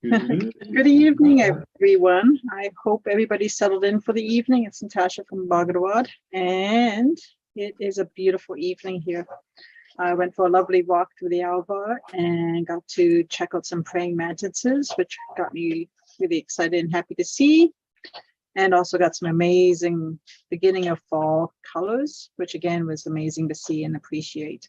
Good evening, everyone. I hope everybody's settled in for the evening. It's Natasha from Bagida'waad, and it is a beautiful evening here. I went for a lovely walk through the Alba and got to check out some praying mantises, which got me really excited and happy to see. And also got some amazing beginning of fall colors, which again was amazing to see and appreciate.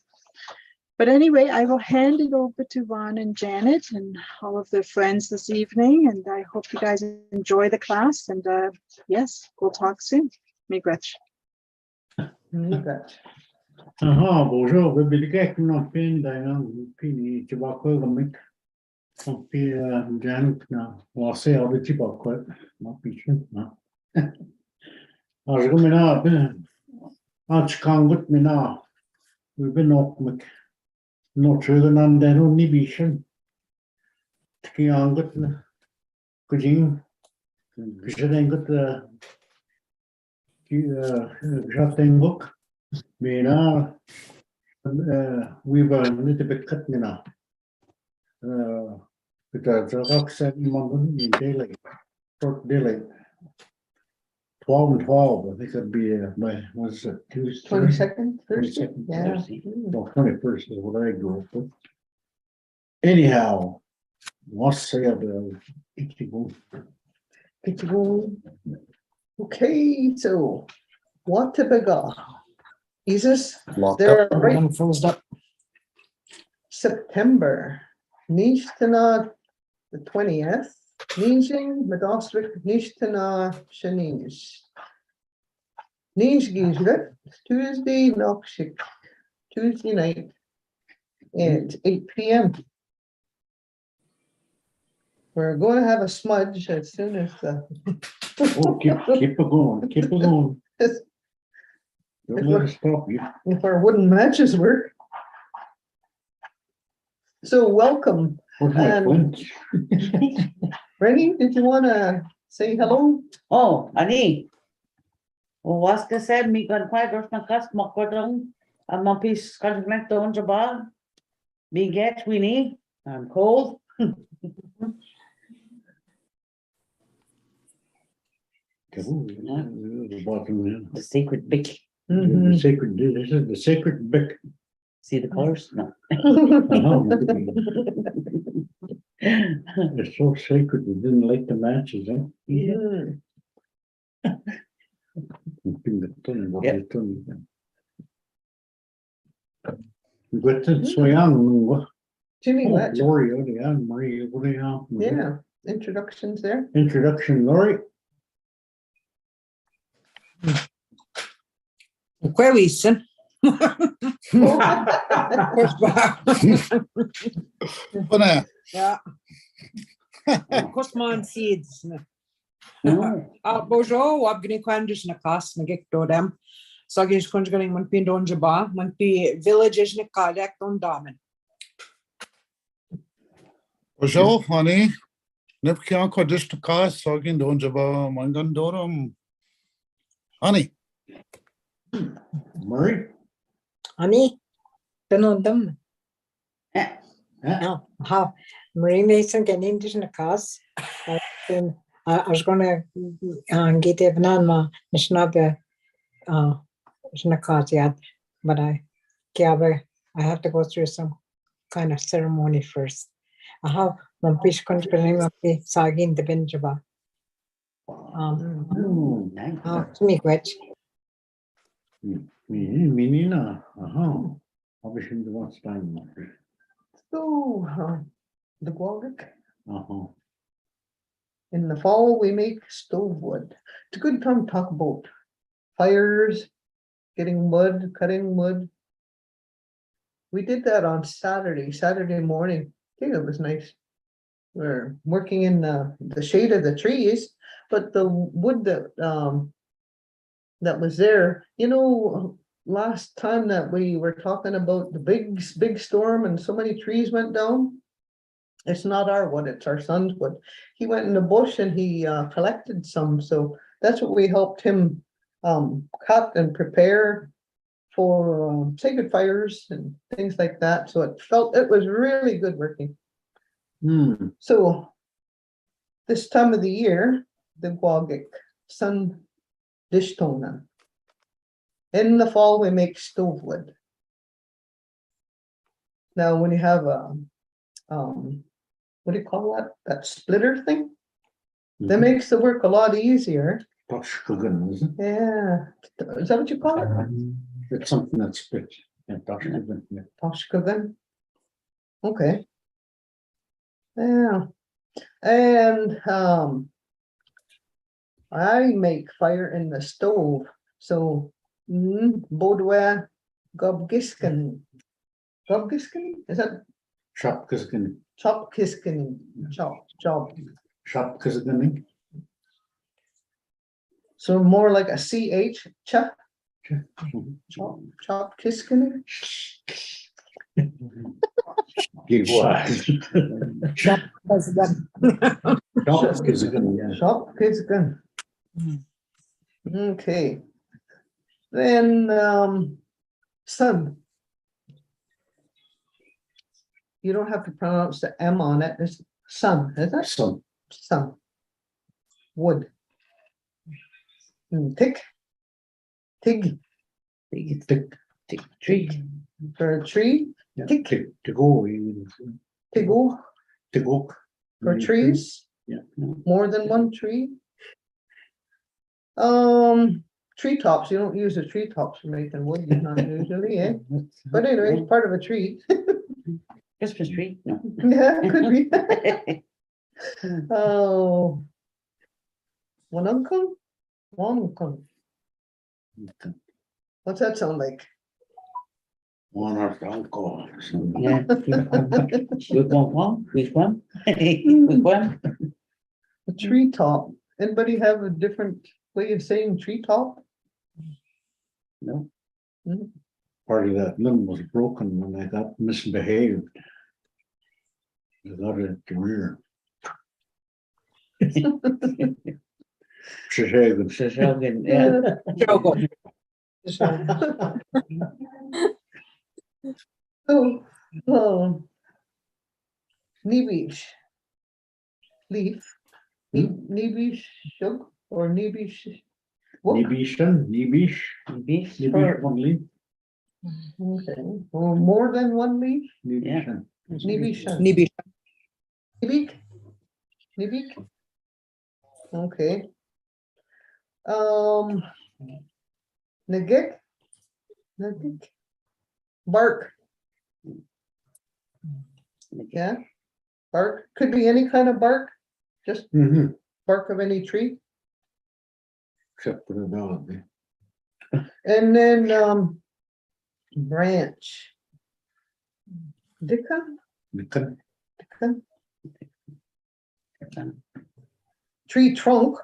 But anyway, I will hand it over to Ron and Janet and all of their friends this evening. And I hope you guys enjoy the class. And yes, we'll talk soon. Miigwech. Bonjour, we begin to pin Diane Pini Chibaco, Janet now. Well, say all the Chibaco, not be sure. I was going up, Arch Kang with me now. We've been up with no children and then only vision. Taking on good cooking, visiting good shutting book. Mena, we were a little bit cut now. Because the rock said in daylight, short daylight. 12 and 12, I think it'd be by was it Tuesday? 22nd, Thursday? 22nd, Yeah. Thursday. Well, 21st is what I go with. Anyhow, what's say about Okay, so what to begin? Is this there right? Frozen up. September. Nishtana the 20th. Nijing Madostrik Nishtana Shanish. Nish Gizrit Tuesday Nokshik. Tuesday night at 8 p.m. We're going to have a smudge as soon as Oh, keep it going, keep it going. Don't let it stop you. if our wooden matches work. So welcome. What's my flinch? Rennie, did you want to say hello? Oh, Ani. Was que said me got quite off my cast mockodong. I'm a piece connect on the bar. Me get Winnie. I'm cold. The bottom, The secret big. the sacred, this is the sacred bick. See the colors? No. It's so sacred, we didn't light the matches, eh? Mm. We got to so young. Jimmy, what? Lori, oh, yeah, Marie, what do you have? Yeah, introductions there. Introduction, Lori. Querisen. Ja. Kosman seeds. Bojo, wabgini kwandis na kas na gekto dem. So gis kunjgaling man pin don jaba, man pi villages na kadak don damen. Bonjour, honey. Nipkian Kodish to cast, Sogin Donjaba, Mangan Dorum. Honey. Murray? Ani, benondam. Yeah. No, how Marie Mason getting into the cause. I was gonna get even on my Anishinaabemowin yet, but I have to go through some kind of ceremony first. I have my fish country sagin the Benjaba. Nice. Miigwech. Menina, obviously the one time. So, the Gwalgik. Uh-huh. In the fall, we make stove wood. It's a good time to talk about fires, getting wood, cutting wood. We did that on Saturday morning. I think it was nice. We're working in the shade of the trees, but the wood that was there, you know, last time that we were talking about the big storm and so many trees went down. It's not our wood, it's our son's wood. He went in the bush and he collected some, so that's what we helped him cut and prepare for sacred fires and things like that. So it was really good working. So this time of the year, the Gwagik, sun dish tona. In the fall, we make stove wood. Now, when you have a, what do you call that? That splitter thing? That makes the work a lot easier. Toshkagan, is it? Yeah, is that what you call it? It's something that's split. Yeah, Toshkagan, yeah. Toshkagan? Okay. Yeah, and, I make fire in the stove, so, Bodwa Gobgiskin. Gobgiskin, is that Shopkisgan, chop kiskin, chop? Shopkisgan. So more like a CH, chop, chop kiskin? President. Shopkisgan, yeah. Chop kiskin. Mm. Okay. Then, sun. You don't have to pronounce the M on it, it's sun, is that? Some, Sun. Wood. Tick. Tig tick, Tree. for a tree, yeah, Tick. to go, you would- tigo to go. for trees, Yeah. more than one tree. Treetops, you don't use the treetops for making wood, not usually, eh? But anyway, it's part of a tree. Christmas tree, no. Yeah, could be. Oh. One uncle? What's that sound like? One or uncle. Yeah. Week one, week one. Week one. A treetop. Anybody have a different way of saying treetop? No. Part of that limb was broken when I got misbehaved. I got it at the rear. Shashagan. Shoshogan, yeah. Shogo. Oh. Nibish. Leaf. Nibish shug or Nibish. Nibishan, Nibish, Beef Nibish for, one leaf, Okay, or more than one leaf? Nibishan. Nibishan. Nibi. Nibik? Nibik? Okay. Nagik? Nagik? Bark. Yeah, bark, could be any kind of bark, just Mhm. bark of any tree. Except for the dog. And then, branch. Dicka? Because Dicka? Tree trunk.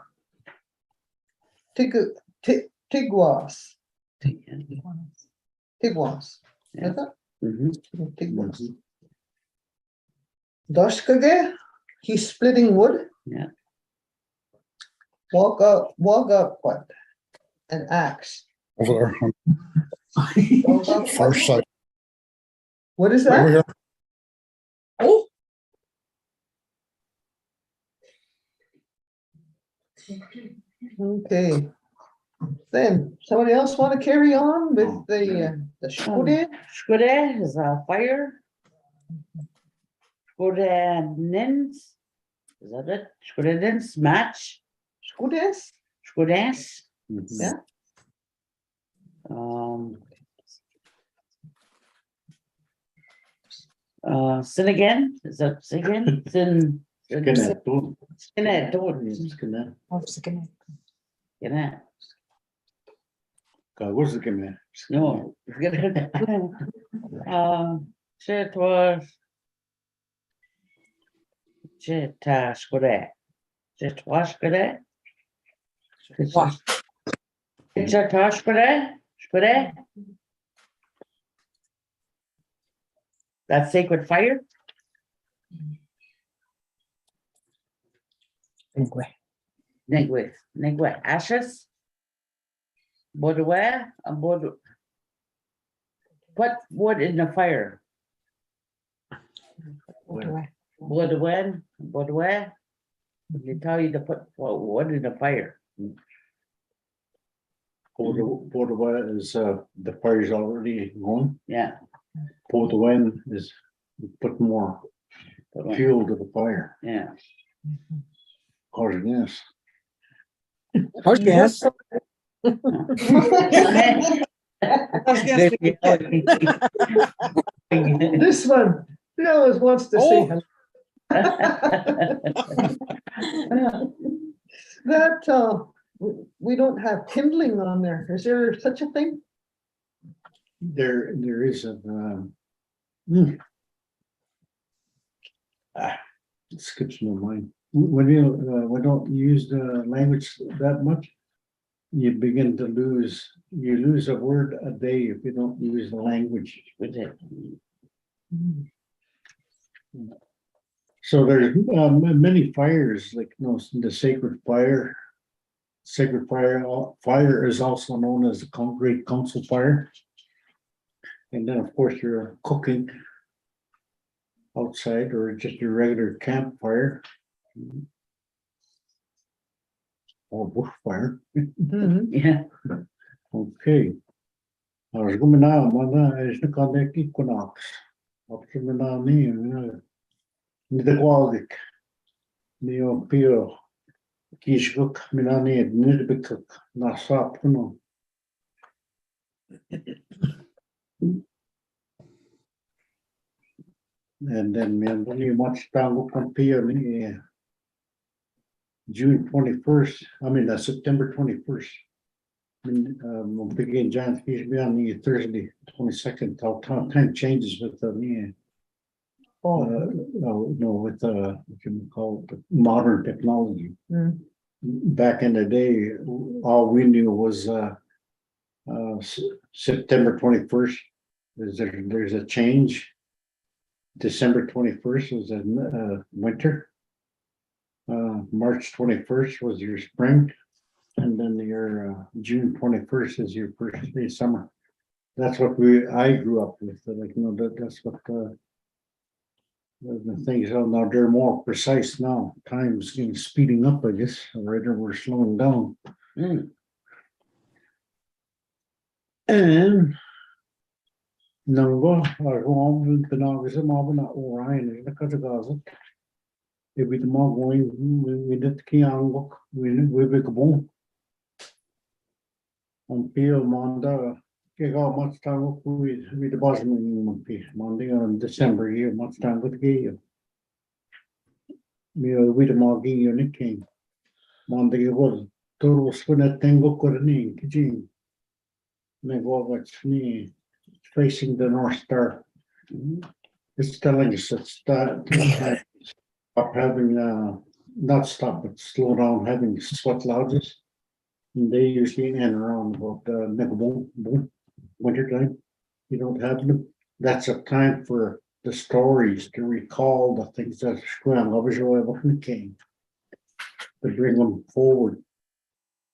Tigwas. Tigwas. Yeah. Is that? Mhm. Tigwas. Doshkage, he's splitting wood. Yeah. Walk up, what? An axe. Over Walk up, there, first side, what is over that? here. Oh. Okay. Then, somebody else want to carry on with the shkude? Shkude is a fire. Shkudenins, is that it? Shkudenins, match, Shkudes? shkudens. Yeah. Sin again, is that sin again? Sin. Skinner, don't. Skinner, don't. Skinner. Obstacle. Skinner. God, what's the skinner? No. Shit was. Shit, shkude. Shit was shkude. Wah. Shit, shkude, shkude. That's sacred fire. Negwe, ashes. Bodwe, and bod. Put wood in the fire. Bodwe. They tell you to put, well, what in the fire? Bagida'waad is, the fire's already going. Yeah. Bagida'waad is put more put one- fuel to the fire, Yeah. or yes. Oh, yes. Yes, we This one, he always wants to say Oh. hello. That, we don't have kindling on there. Is there such a thing? There is a, it skips my mind. When we don't use the language that much, you begin to you lose a word a day if you don't use the language. With it. So there's many fires, like, the sacred fire. Sacred fire, fire is also known as the Great Council Fire. And then, of course, you're cooking outside or just your regular campfire. Or bush fire. Mhm. Yeah. Okay. I was going now, mother is the contact equinox. Up to me now, the quality. Neo Pio. Kishuk, Minani, Nidbikuk, Nasap, And then, man, when you watch Tango Pompeo, June 21st, September 21st. Begin Giant Fish on the Thursday, 22nd, how time changes with the, Oh, no, with what you call it, modern technology. mm. Back in the day, all we knew was September 21st. There's a change. December 21st was a winter. March 21st was your spring, and then your June 21st is your first day summer. That's what I grew up with. Like, that's what the things are now. They're more precise now. Time's speeding up, I guess. Right, or we're slowing down. Mm. And Nangwa, our home, the Nagas, Mabana, Orion, the Katagazat. If we demand going, we did Kiangok, we be bon. On Pio Manda, Kiga, much time with the Bosman, Monday on December here, much time with Gay. We the Magi unit king. Monday was total spin at Tango Korani, Kijin. What's facing the North Star. It's telling us it's that stop having not stop but slow down having sweat lodges. And they usually end around about winter time. You don't have them. That's a time for the stories to recall the things that came. To bring them forward.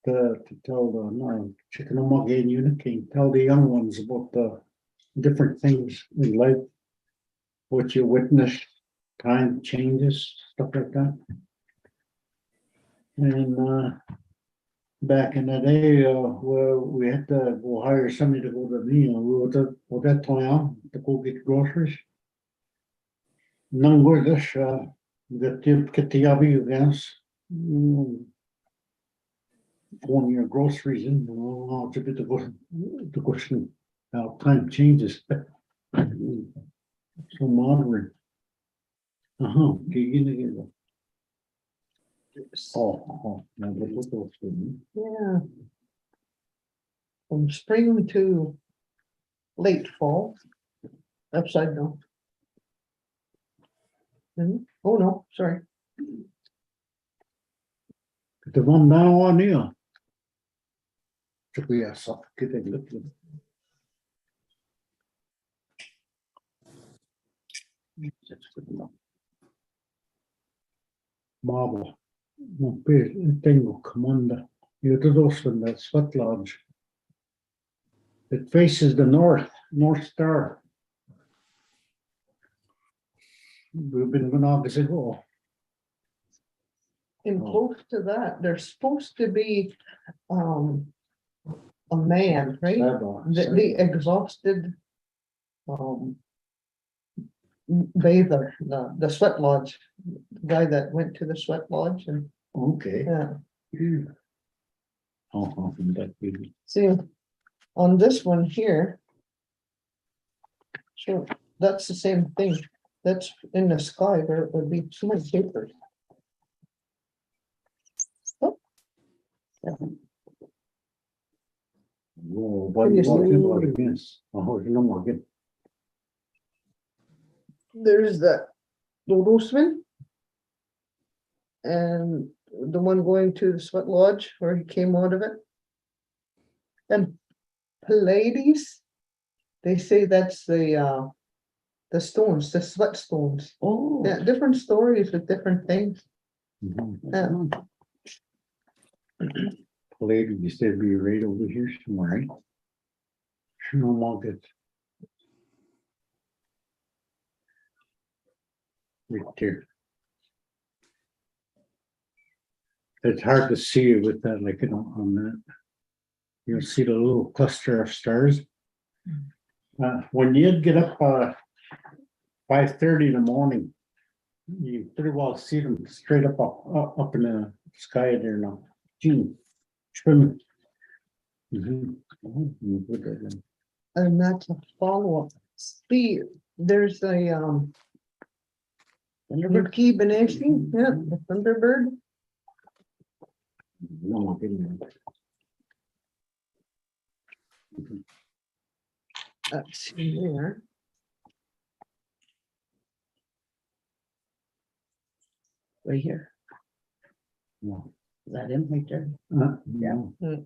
To tell the chicken again unit king, tell the young ones about the different things in life, what you witness, time changes, stuff like that. And back in the day, where we had to go hire somebody to go to we were that time to go get groceries. None were this get the yabi against. On your groceries in, to be the question how time changes. So modern. Yeah. From spring to late fall. Upside down. Oh, no, sorry. The one now on here. To be a soft getting little. That's good enough. Marble. Tengo commander. You to those in that sweat lodge. It faces the North Star. We've been going on this ago. in Oh. close to that, there's supposed to be, a man, right? The exhausted, um, bather, the sweat lodge, guy that went to the sweat lodge and, Okay. yeah. How often that be? See, on this one here. Sure, that's the same thing. That's in the sky, there would be too much papers. Whoa, what Can you about see? it or against? Oh, you know, more good. There's the dodo swim. And the one going to the sweat lodge where he came out of it. And Pallades, they say that's the stones, the sweat stones. Oh. Yeah, different stories with different things. Mhm. Yeah. Lady, you said be right over here somewhere, right? No more good. Right there. It's hard to see it with that, like, on that. You'll see the little cluster of stars. When you'd get up, 5:30 in the morning, you pretty well see them straight up in the sky there now. Gee, swimming. Mhm. Oh, you put that in. And that's a follow-up. See, there's a Nuki Beneshi, yeah, the Thunderbird. No, I didn't. That's here. Right here. No. Is that him right there? Yeah.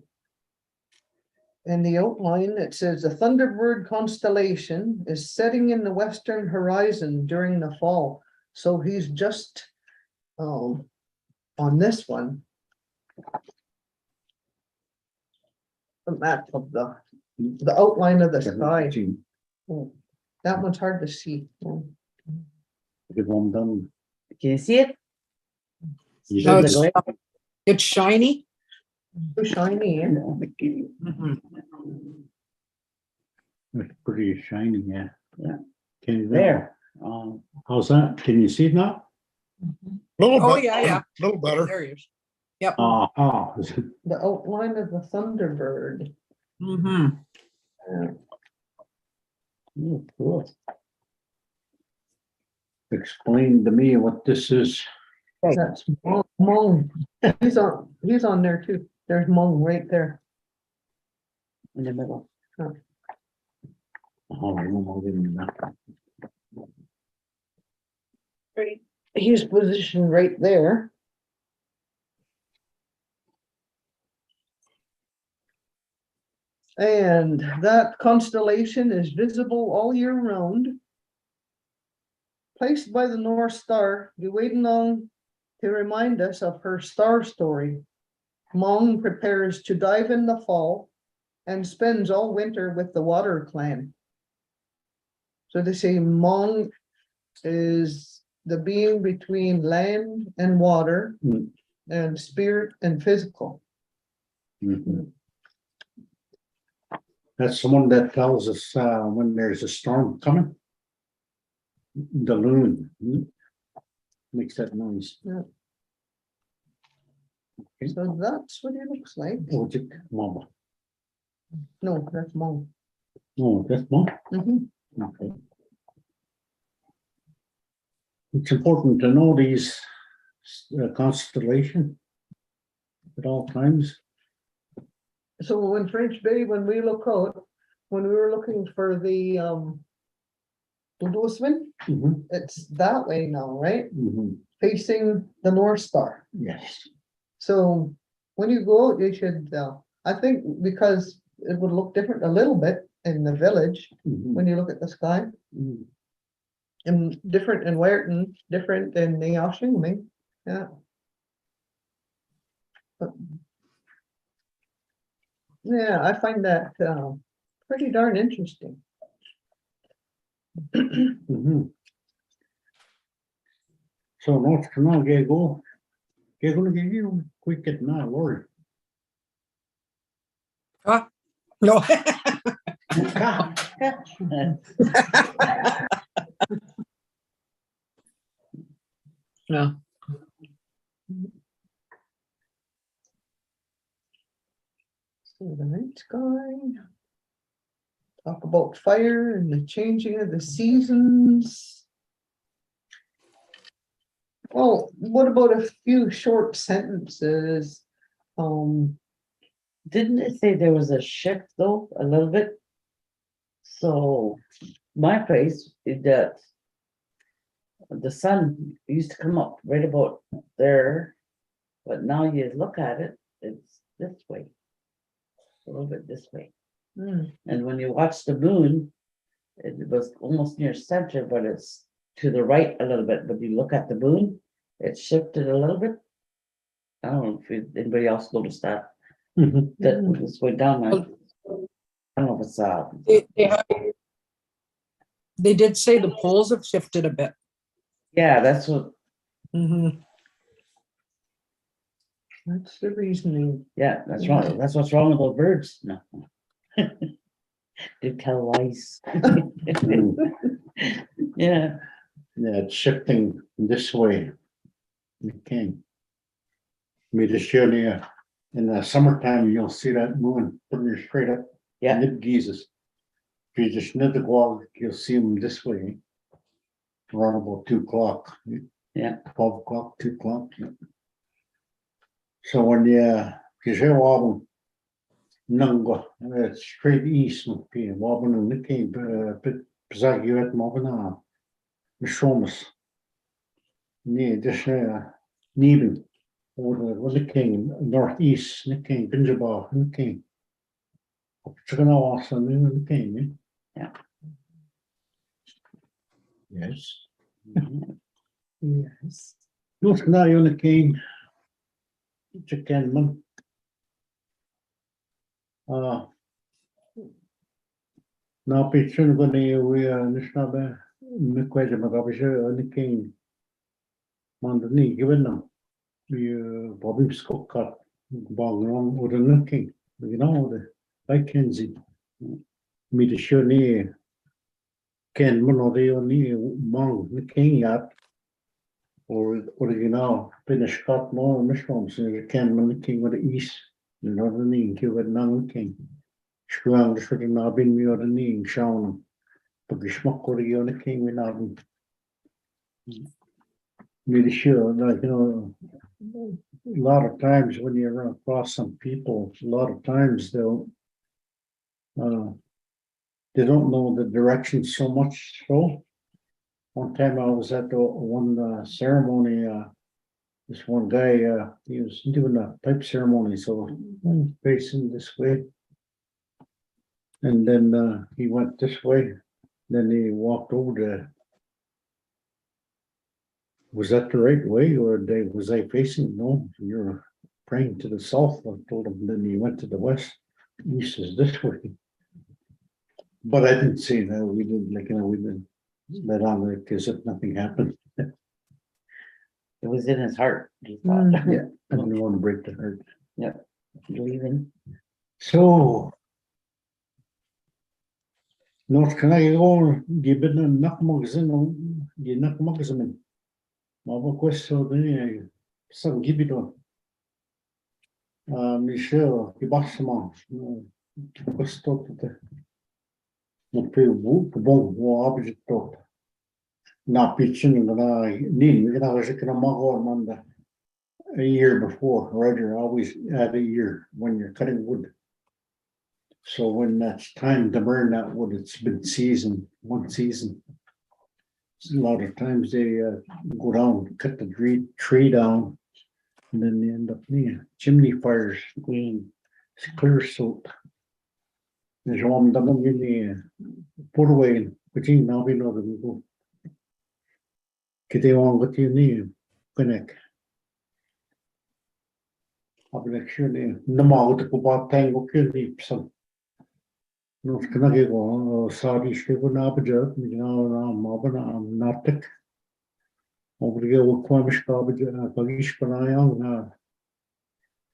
In the outline, it says the Thunderbird constellation is setting in the western horizon during the fall. So he's just on this one. The map of the outline of the sky. Gee, Oh, that one's hard to see. Oh, Get one done. Can you see it? You No, said the that- it's shiny. too shiny, eh? Mhm. It's pretty shiny, yeah. Yeah. Can you? There. How's that? Can you see it now? Little Oh, bit, yeah. little better. There he is. Yep. Oh, The outline of the Thunderbird. Mm-hmm. oh, cool. Explain to me what this is. That's Hmong. He's on there too. There's Hmong right there. In the middle. Oh, I don't know, didn't know. Right. He's positioned right there. And that constellation is visible all year round. Placed by the North Star, Bagida'waad to remind us of her star story. Hmong prepares to dive in the fall and spends all winter with the water clan. So they say Hmong is the being between land and water, Mm. and spirit and physical. Mhm. That's the one that tells us when there's a storm coming. The loon makes that noise. So that's what it looks like. Oh, it's a mama. No, that's Hmong. Oh, that's mom. Mhm. Okay. It's important to know these constellation at all times. So in French Bay, when we look out, when we were looking for the Doodlesman, Mhm, it's that way now, right? mhm. Facing the North Star. Yes. So when you go out, you should, I think because it would look different a little bit in the village Mhm, when you look at the sky. mhm. And different in Weirton, different in the Oshingme, yeah. But yeah, I find that pretty darn interesting. Mhm. So North Canal go Kaya ko lagi yung quicket na, Lord. No. Ka. No. So the night sky. Talk about fire and the changing of the seasons. Well, what about a few short sentences? Didn't it say there was a shift though, a little bit? So my place is that the sun used to come up right about there, but now you look at it, it's this way. A little bit this way. hmm, And when you watch the moon, it was almost near center, but it's to the right a little bit. But you look at the moon, it shifted a little bit. I don't know if anybody else noticed that. That was going down. I don't know if it's They did say the poles have shifted a bit. yeah, that's what. Mhm. that's the reasoning. Yeah, that's wrong. That's what's wrong with the birds. No. They tell lies. Yeah. Yeah, it's shifting this way. Okay. Me this year, in the summertime, you'll see that moon putting straight up. Yeah. Nib geezes. If you just nib the wall, you'll see them this way. Around about 2 o'clock. Yeah. 12 o'clock, 2 o'clock. Yeah. So when you hear wobble, Nunga, straight east, okay, wobbling and the came, Pizaggy at Mobana, the Shomas. Nee, just Niven, or the king, northeast, the king, Pinjaba, the king. Chicanawas and the king, Yeah. Yes. Yes. North Canary the king, Chicken. Now, picture going to we Anishinaabemowin, Mikweja Magabisha, the king. Mandani, given them. We Bobby Scott cut bong wrong or the king. You know, the like Kenzie. Me the sure near Ken Monody only Mong, the king yet. Or you know, finish cut more mushrooms, the Ken Mon the king of the east. The northern king, given none king. Strong the sort of knobbing me or the knee, shown. But the smoke or the king we not. Really sure, like, you know, a lot of times when you run across some people, a lot of times they don't know the direction so much. So one time I was at the one ceremony, this one guy, he was doing a pipe ceremony, so I'm facing this way. And then he went this way, then he walked over to. Was that the right way, or was I facing? No, you're praying to the south. I told him. Then he went to the west. East is this way. But I didn't say that. We didn't, like, you know, we didn't let on there because if nothing happened. It was in his heart. He thought. Yeah, I didn't want to break the heart. Yeah. Leaving. So, North Canada, given a knock magazine, the knock magazine. Ma questo some give it on. Michel, che bassement, questo non più buon object. Not pitching, but I need, you know, I can on a year before, right? You're always at a year when you're cutting wood. So when that's time to burn that wood, it's been seasoned, one season. A lot of times they go down, cut the tree down, and then they end up near chimney fires, going clear soap. There's one that I'm in the put away, but you now we know that we go. Get they on what you need, connect. I'll be like, sure, no more to go back time, what you need some. No, can I go? Sorry, she would not be jerk, you know, I'm not. Over the old Quamish garbage, Bagish Panayang,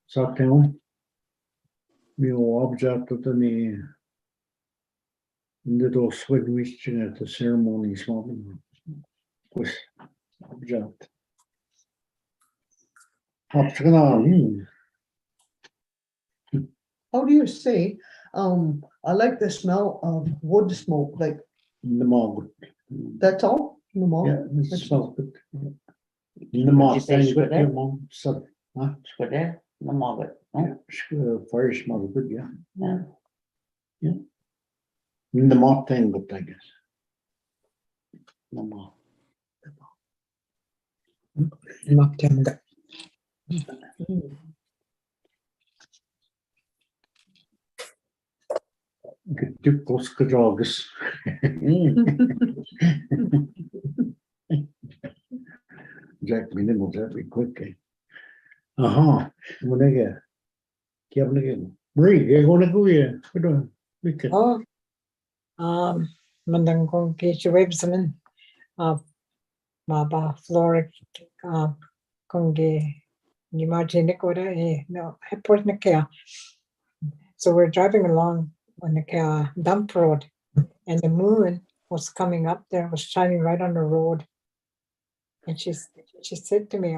Satin. You object of the little swig wishing at the ceremonies, with object. Option. How do you say, I like the smell of wood smoke, like, In the mug. that's all? In the mall? Yeah, it smells good. In the Would mug, you say you got sugar? your mom, so, Squid there, no more, fire smells good, yeah. yeah. In the mug thing, but I guess. No more. Maptemga. Get two Koskajogas. Jack minimals every quick. Uh-huh. When they get. Kevin again. Marie, you're gonna go here. We're doing. We could. Oh, mandang kong kichuwebsaman. Maba Flora, kong gi martinik ora no heport na kaya. So we're driving along on the kaya dump road, and the moon was coming up there, was shining right on the road. And she said to me,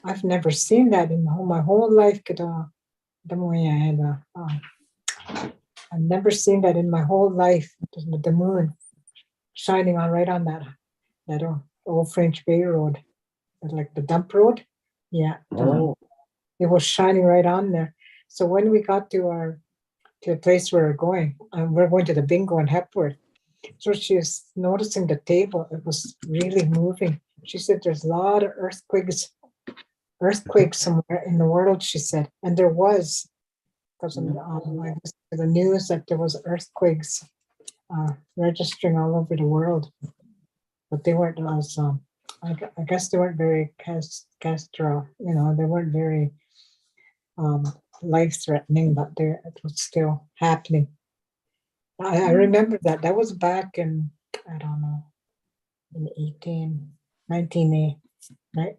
I've never seen that in my whole life. I've never seen that in my whole life. The moon shining right on that old French Bay Road, like the dump road. Yeah, Oh, it was shining right on there. So when we got to the place where we're going to the bingo in Hepworth. So she was noticing the table; it was really moving. She said, "There's a lot of earthquakes somewhere in the world." She said, and there was, because I listened to the news that there was earthquakes registering all over the world, but they weren't as I guess they weren't very castro, they weren't very life-threatening, but it was still happening. I remember that was back in, I don't know, in 1918. I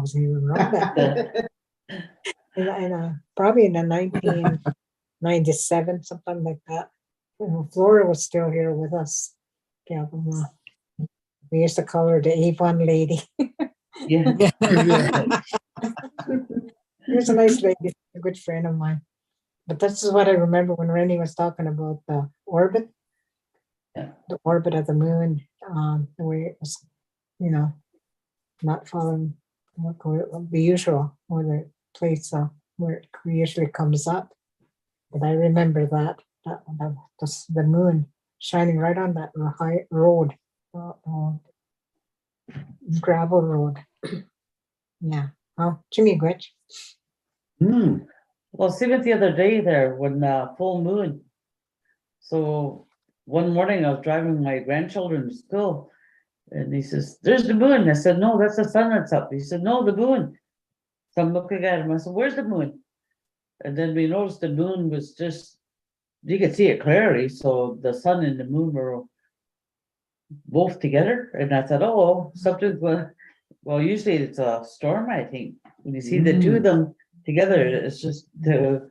was even wrong that. Probably in the 1997, something like that. Flora was still here with us. Yeah, we used to call her the Avon lady. yeah. She was a nice lady, a good friend of mine. But this is what I remember when Rennie was talking about the orbit. Yeah. The orbit of the moon, the way it was, not following the usual or the place where it usually comes up. But I remember that the moon shining right on that high road, gravel road. Yeah. Oh, Jimmy Gwitch. Well, see it the other day there when full moon. So one morning I was driving my grandchildren to school, and he says, "There's the moon." I said, "No, that's the sun that's up." He said, "No, the moon." So I'm looking at him. I said, "Where's the moon?" And then we noticed the moon was just, you could see it clearly. So the sun and the moon were both together. And I thought, oh, something's going. Well, usually it's a storm, I think. When you see the two of them together, it's just to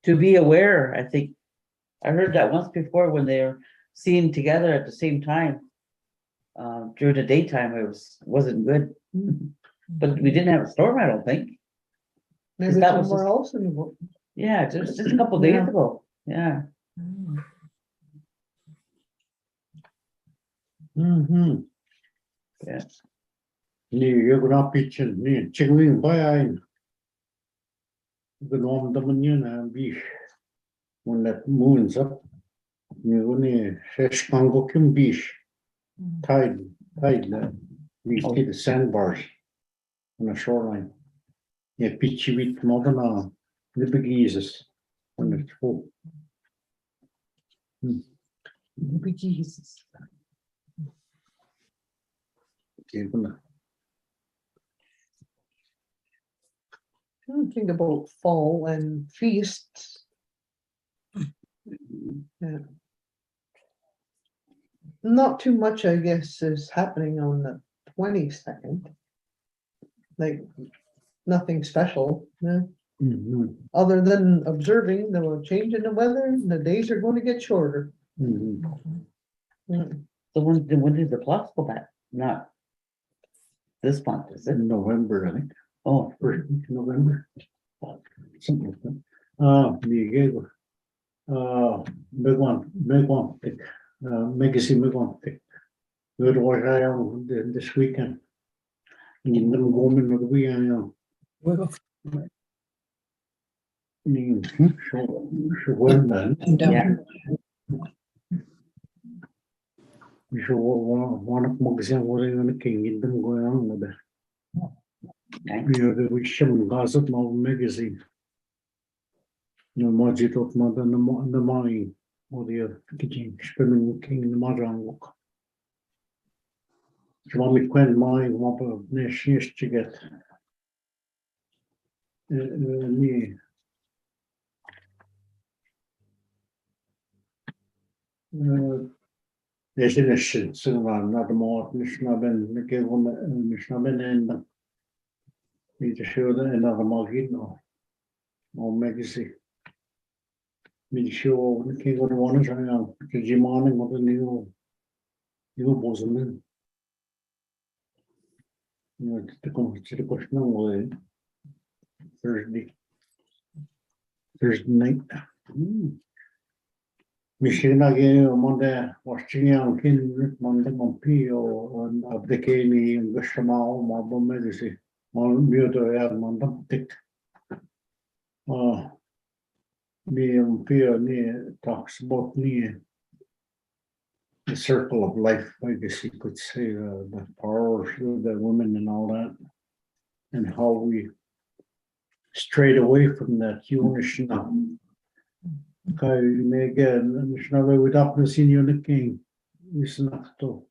be aware, I think. I heard that once before when they were seen together at the same time. During the daytime, wasn't good. But we didn't have a storm, I don't think. Maybe that was somewhere just- else in the world. Yeah, just a couple days Yeah. ago. Yeah. Mm-hmm. Yeah. You're gonna pitch and chicken by ein. The norm dominion and be when that moon's up. You're gonna fish mango kim beach. Tide, you see the sandbars on the shoreline. Yeah, pitchy with modern the big eases when it's full. Jesus. You're gonna Think about fall and feasts. Yeah. not too much, I guess, is happening on the 22nd. Like, nothing special, yeah, Mhm, other than observing the change in the weather, and the days are going to get shorter. mhm. Mm. So when did the clocks go back? Not this month, is it? In November, I think, Oh, first week of November. Something like that. The gig, big one, thick, magazine, big one, thick. Good work I on this weekend. And you little woman of the weekend, I mean, so well done. yeah. So one magazine, what are you gonna king, them going on with that? Nice. You know, we should gossip now magazine. You know, Majid of Mother and the mine, or the kitchen, spinning king in the Madran walk. So when we quit mine, what a nation to get. Me. There's in a shit, so not more, Anishinaabemowin and need to show that another market no. Or magazine. Me show the king of the one is around, because you morning what the new bosom in. You know, to come to the question of Thursday night. Machine again, Monday, watching young kin, Monday, Mompio, and Abdicani, and Gushamal, Marble Medicine, on Muto, Monday, Tick. Me and Pio near talks about near the circle of life, I guess you could say, the power of the women and all that, and how we strayed away from that union now. Okay, again, Anishinaabemowin without the senior the king, we snapped to.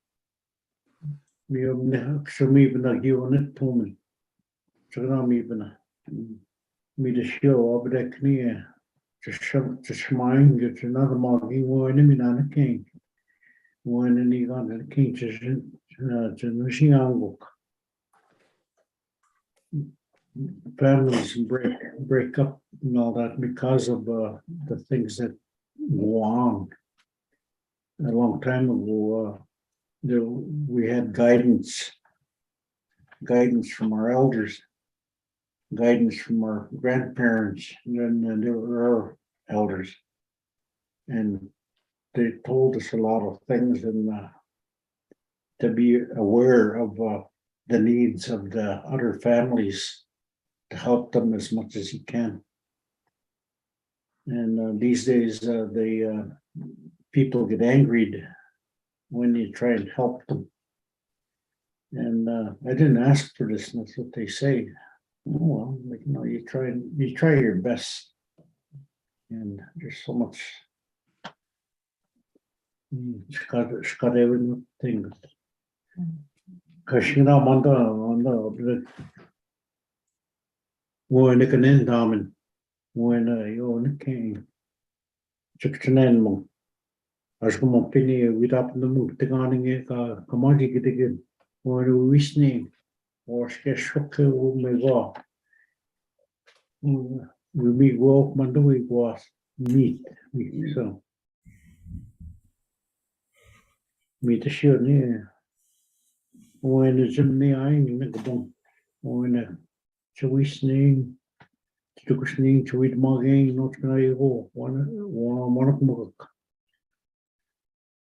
We have some even a unit to me. So I'm even me the show of the knee. To smile, get another marking one in the king. One and he got the king to the book. Families break up and all that because of the things that go on. A long time ago, we had guidance from our elders, guidance from our grandparents, and then there were our elders. And they told us a lot of things and to be aware of the needs of the other families, to help them as much as you can. And these days, people get angry when you try and help them. And I didn't ask for this, and that's what they say. Oh, well, like, you know, you try your best, and there's so much. Got everything. Because you know, on the when they can end down when you're king, chicken mo. As come up in here without the move, the gardening a commodity again. When we wishing or get shock my god. We be walk man we was meat. So meat sure near. When it's in the eye, you make a bone. When to wishing to kushning to eat mugging, not gonna go. One of them.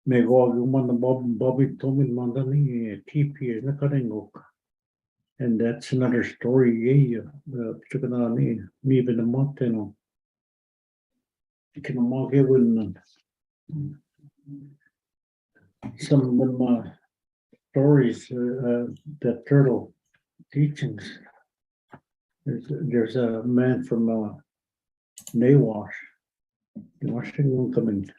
May go man the Bobby told me mandani keep here na karengo. And that's another story. Yeah, chicken on me even the mountain. You can mark it with some of them stories that turtle teachings. There's a man from Nawash, Washington coming.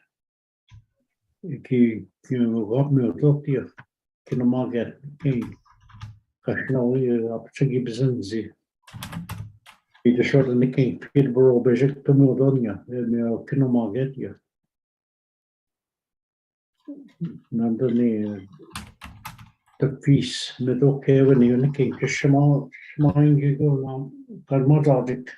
He got me a talk to you. Can mark it? Kashnawi apchagi bizanzi. He just shot in the king. Peterborough Bejek to Modonia. Can mark it? Nandun the feast, middle Kevin, Uniki, Kishima, Shmine, you go now, Karmazadik.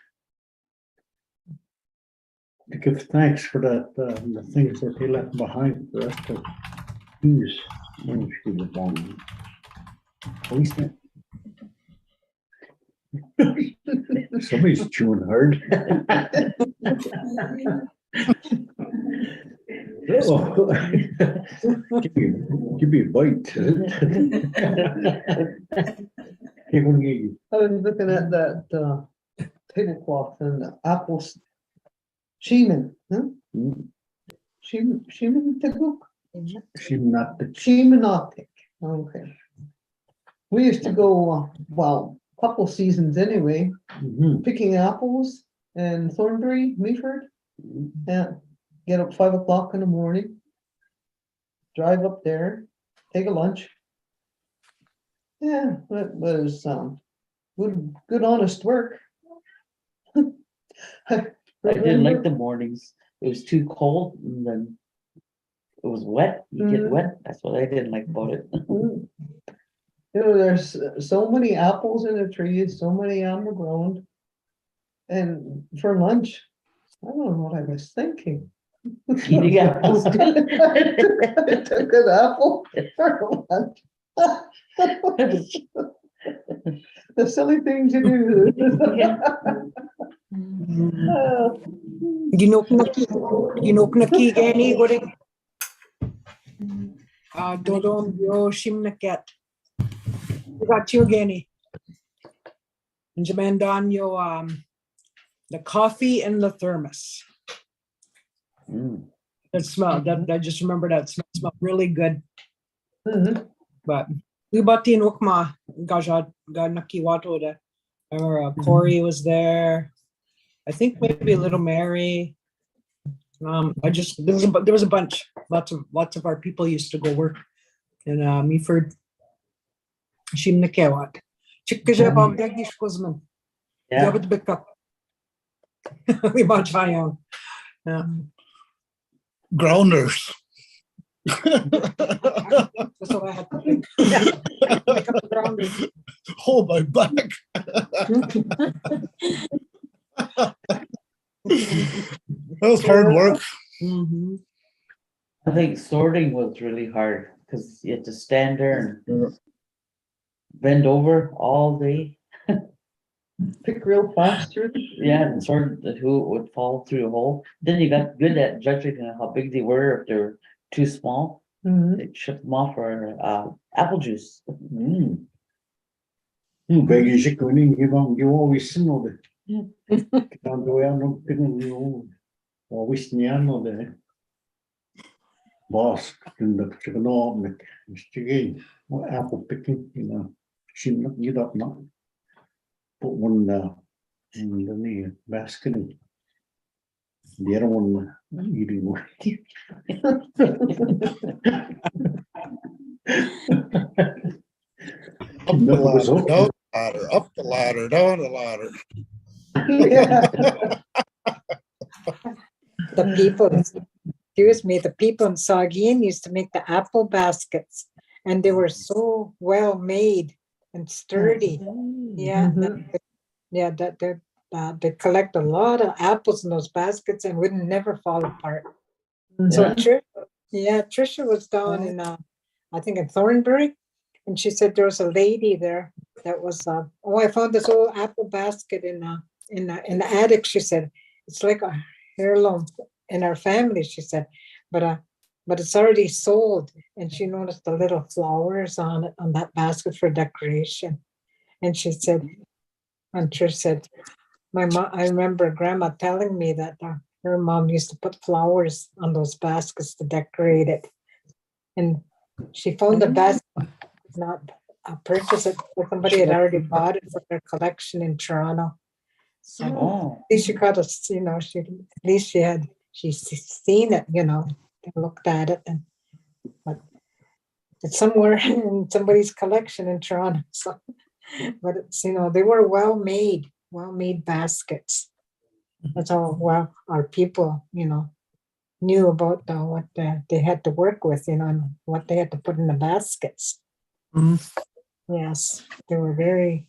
To give thanks for that, the things that he left behind for us to use. Oh, she was long. Waste it. Somebody's chewing hard. Oh, give me a bite. Hey, what do you- I was looking at that, tablecloth and the apples. Sheeman, huh? Sheeman Tiguk? She's not the Shemanotic, okay. We used to go, well, couple seasons anyway, Mhm. picking apples in Thornbury, Meaford. Yeah, get up 5 o'clock in the morning. Drive up there, take a lunch. Yeah, it was, good honest work. I didn't like the mornings. It was too cold and then it was wet. You get wet. That's what I didn't like about it. Mm. You know, there's so many apples in the trees, so many on the ground. And for lunch, I don't know what I was thinking. Eating apples. I took an apple for lunch. The silly things you do. Ginoknaki gani goreng. Dodong yo shimnaket. Got you gani. Jamandan yo the coffee in the thermos. Mm. That smell. That I just remember that smelled really good. Mhm. But we bought in Ukma Gajad Ganaki Watoda. Corey was there. I think maybe Little Mary. There was a bunch. Lots of our people used to go work in Meaford. Shimnakewat. Chikaja Bagdagish Kuzman. Yeah. Yabit Bikap. We bought Chayong. Yeah. Grounders. That's what I had to think. Pick up the grounders. Hold my back. That was hard work. Mhm. I think sorting was really hard because you had to stand there and bend over all day. Pick real fast through. Yeah, and sort who would fall through a hole. Then you got good at judging how big they were. If they're too small, Mhm. they ship them off for apple juice. Mm. Begi shikunin, you always know that. Down the way, I'm not getting you always know that. Boss, in the chicken omelet, chicken, apple picking, she not get up now. Put one in the basket. And the other one eating one. Up the ladder, down the ladder, up the ladder, down the ladder. Yeah. The people, excuse me, the people in Saugeen used to make the apple baskets, and they were so well made and sturdy. Yeah, Mhm. they collect a lot of apples in those baskets and wouldn't never fall apart. So Yeah. Trisha was down in I think in Thornbury, and she said there was a lady there that was I found this old apple basket in the attic. She said it's like a heirloom in our family. She said, but it's already sold, and she noticed the little flowers on it on that basket for decoration, and she said, and Trish said, my mom. I remember Grandma telling me that her mom used to put flowers on those baskets to decorate it, and she found the basket, not purchase it, but somebody had already bought it for their collection in Toronto. So at Oh, least she got us, she at least she's seen it, looked at it, but it's somewhere in somebody's collection in Toronto. So, but it's they were well made baskets. That's all. Well, our people, knew about what they had to work with, and what they had to put in the baskets. Mhm. Yes, they were very,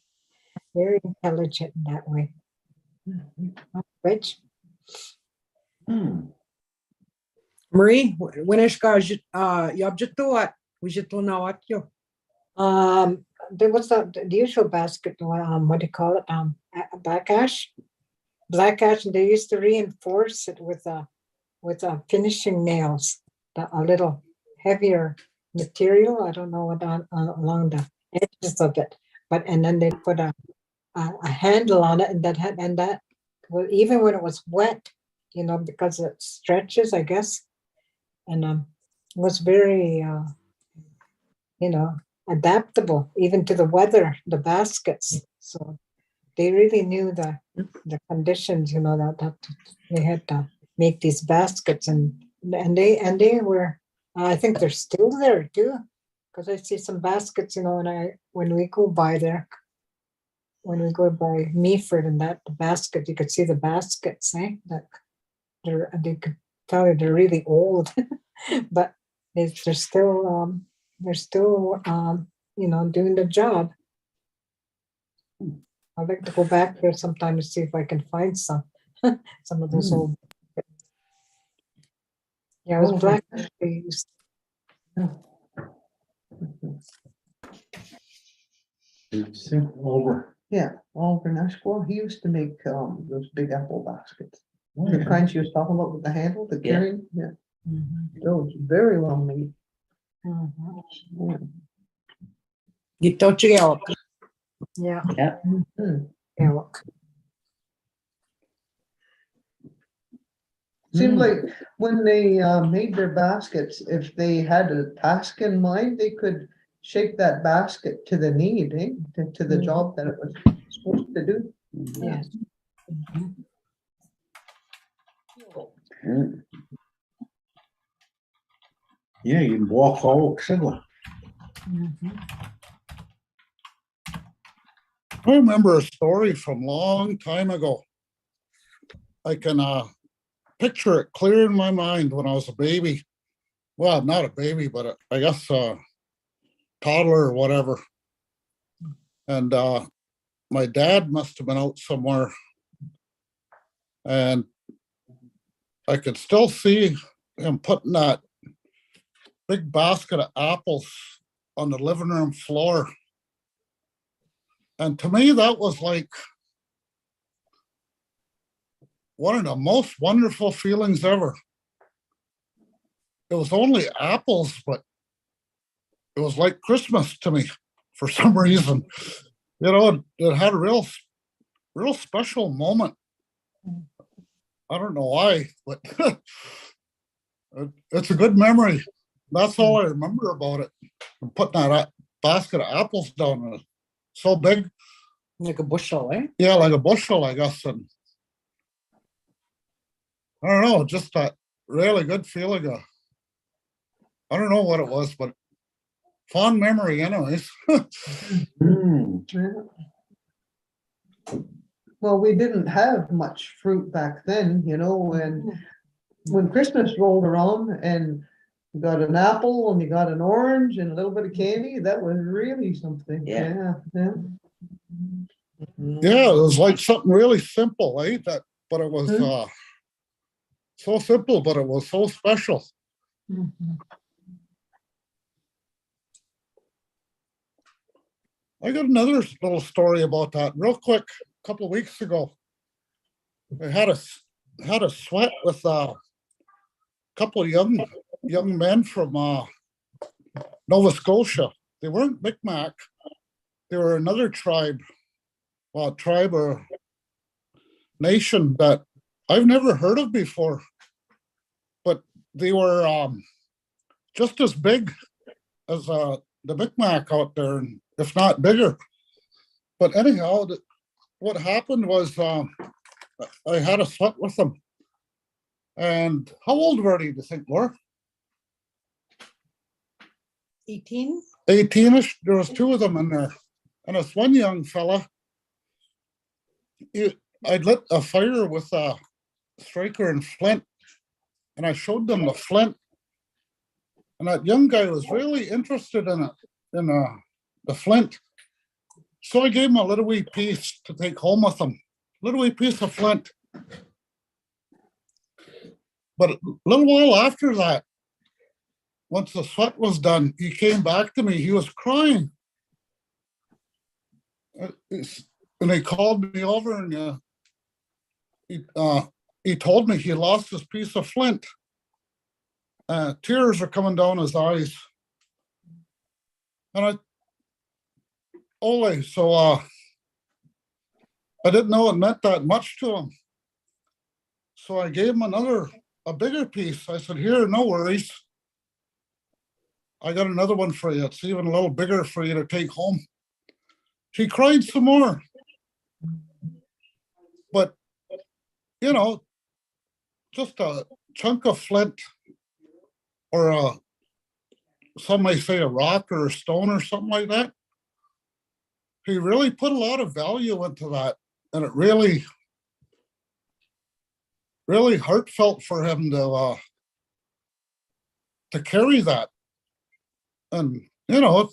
very intelligent in that way. Rich? Marie, winas ka yabjituat, wijitunaat yo. There was the usual basket, what do you call it? Black ash. Black ash, and they used to reinforce it with finishing nails, a little heavier material. I don't know what along the edges of it, and then they put a handle on it, and that well, even when it was wet, because it stretches, I guess, and was very adaptable even to the weather, the baskets. So they really knew the conditions, that they had to make these baskets, and they were, I think they're still there too, because I see some baskets, when we go by there, when we go by Meaford, and the basket, you could see the baskets, that they could tell you they're really old, but they're still doing the job. I'd like to go back there sometime to see if I can find some of those old. Yeah, it was black. They used- It's over. Yeah, Oliver Nashua, he used to make those big apple baskets. Oh, The yeah. kind she was talking about with the handle, the Yeah. carrying, yeah, Mhm, those very well made. mhm. Yeah. Gitochiel. Yeah, Yeah. Mhm. yeah, look. Seemed Mm. like when they made their baskets, if they had a task in mind, they could shape that basket to the need, to the Mhm. job that it was supposed to do. Yes. Mhm. Mm. Yeah, you can walk all Sigla. Mhm. I remember a story from long time ago. I can picture it clear in my mind when I was a baby. Well, not a baby, but I guess a toddler or whatever. And my dad must have been out somewhere. And I could still see him putting that big basket of apples on the living room floor. And to me, that was like one of the most wonderful feelings ever. It was only apples, but it was like Christmas to me for some reason. It had a real special moment. I don't know why, but it's a good memory. That's all I remember about it. And putting that basket of apples down, so big, Like a bushel, eh? yeah, like a bushel, I guess. And I don't know, just that really good feeling of, I don't know what it was, but fond memory, anyways. Mm. Yeah. Well, we didn't have much fruit back then, when Christmas rolled around and you got an apple and you got an orange and a little bit of candy, that was really something. Yeah. Yeah. Yeah, it was like something really simple, eh? But it was Hmm. so simple, but it was so special. Mhm. I got another little story about that real quick. A couple of weeks ago, I had a sweat with a couple of young men from Nova Scotia. They weren't Micmac. They were another tribe or nation that I've never heard of before. But they were just as big as the Micmac out there, and if not bigger. But anyhow, what happened was I had a sweat with them. And how old were they, do you think, Laura? 18? 18ish. There was two of them in there. And this one young fella, I'd lit a fire with a striker and flint. and I showed them the flint. And that young guy was really interested in the flint. So I gave him a little wee piece to take home with him, little wee piece of flint. But a little while after that, once the sweat was done, he came back to me. He was crying. And he called me over and he told me he lost his piece of flint. Tears are coming down his eyes. And I didn't know it meant that much to him. So I gave him a bigger piece. I said, here, no worries. I got another one for you. It's even a little bigger for you to take home. He cried some more. But, you know, just a chunk of flint or some may say a rock or a stone or something like that. He really put a lot of value into that. And it really, really heartfelt for him to carry that. And, you know,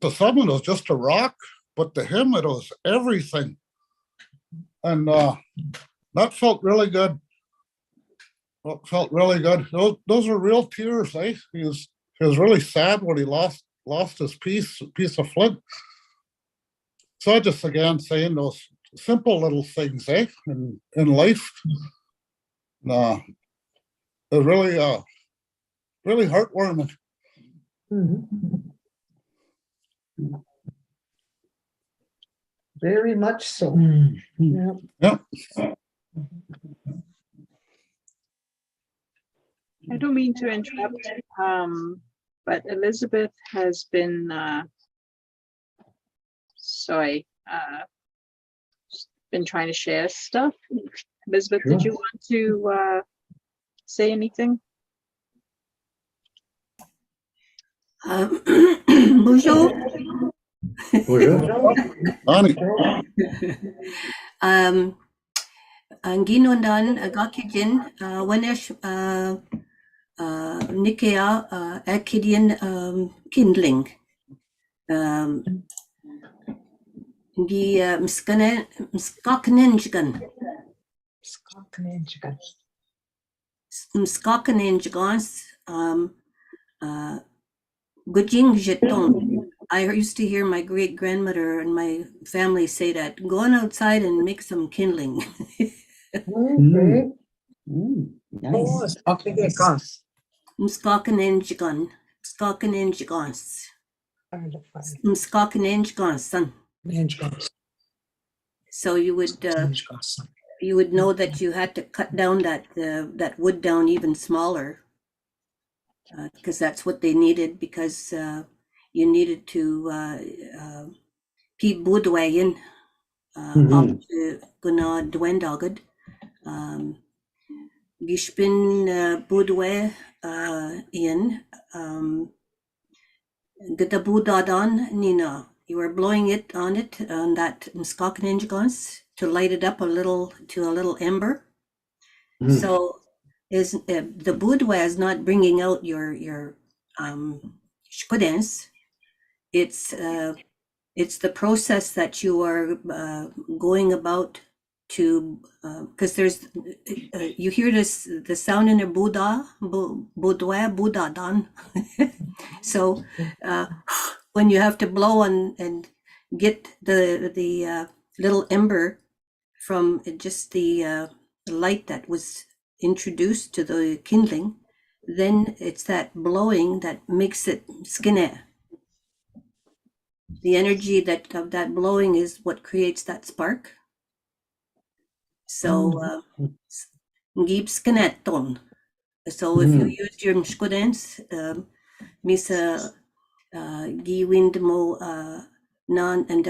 to someone it was just a rock, but to him it was everything. And that felt really good. It felt really good. Those are real tears, eh? He was really sad when he lost his piece of flint. So I just again saying those simple little things, eh? In life. It was really really heartwarming. Very much so. Yeah. Yeah. I don't mean to interrupt, but Elizabeth has been, been trying to share stuff. Elizabeth, did you want to say anything? Bonjour. Bonjour. Annie. Ang ginundan agakijin wanesh Nikea Akidian kindling. Gi mskakanenjigan. Mskakanenjigans Gujing jeton. I used to hear my great grandmother and my family say that. Go on outside and make some kindling. Okay. Nice. Mskakanenjigan. Mskakanenjigans. Mskakanenjigans, son. So you would know that you had to cut down that wood down even smaller, because that's what they needed, because you needed to keep Bagida'waad up to guna dwendagad. Gishpin Bagida'waad in Gadabudadan Nina. You were blowing it on that Mskakanenjigans to light it up a little ember. So the Bagida'waad is not bringing out your shkudens. It's the process that you are going about to, because there's you hear the sound in a Bagida'waad dan. So when you have to blow and get the little ember from just the light that was introduced to the kindling, then it's that blowing that makes it skinny. The energy of that blowing is what creates that spark. So gib skineton. So if you use your mshkudens, misa giwind mo nan and